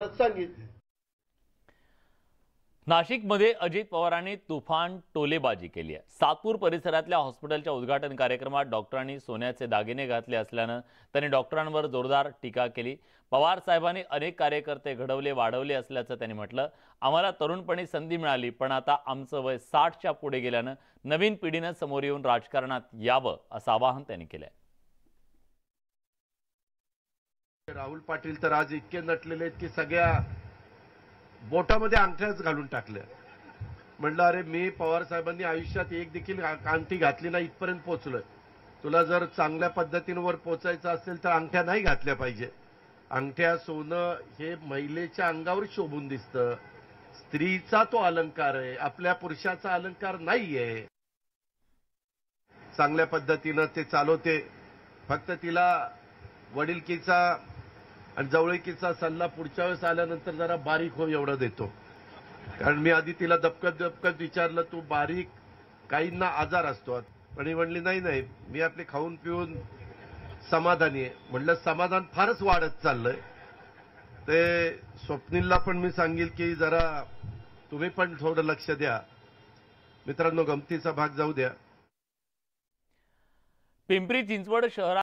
सांगितलं. नाशिकमध्ये अजित पवारांनी तुफान टोलेबाजी केली आहे। सातपूर परिसरातल्या हॉस्पिटलच्या उद्घाटन कार्यक्रमात डॉक्टरांनी सोन्याचे दागिने घातले असल्यानं त्यांनी डॉक्टरांवर जोरदार टीका केली। पवार साहेबांनी अनेक कार्यकर्ते घडवले वाढवले असल्याचं त्यांनी म्हटलं। आम्हाला तरुणपणी संधी मिळाली, पण आता आमचं वय 60च्या पुढे गेल्यानं नवीन पिढीनं समोर येऊन राजकारणात यावं असं आवाहन त्यांनी केलंय। राहुल पाटील तर आज इतके नटलेले आहेत की सगळ्या बोटामध्ये अंगठ्याच घालून टाकल्या। म्हटलं अरे मी पवार साहेबांनी आयुष्यात एक देखील अंगठी घातली नाही, इथपर्यंत पोहोचलोय। तुला जर चांगल्या पद्धतीने पोहोचायचं असेल तर अंगठ्या नाही घातल्या पाहिजे। अंगठ्या सोनं हे महिलेच्या अंगावर शोभून दिसतं, स्त्रीचा तो अलंकार आहे, आपल्या पुरुषाचा अलंकार नाहीये। चांगल्या पद्धतीनं ते चालवते, फक्त तिला वडिलकीचा आणि जवळकीचा सल्ला पुढच्या वेळेस आल्यानंतर जरा बारीक हो एवढं देतो। कारण मी आधी तिला दबकत विचारलं, तू बारीक, काहींना आजार असतो, पण म्हणली नाही नाही मी आपले खाऊन पिऊन समाधानी आहे। म्हटलं समाधान फारच वाढत चाललंय। ते स्वप्नीलला पण मी सांगेल की जरा तुम्ही पण थोडं लक्ष द्या। मित्रांनो, गमतीचा भाग जाऊ द्या। पिंपरी चिंचवड शहरात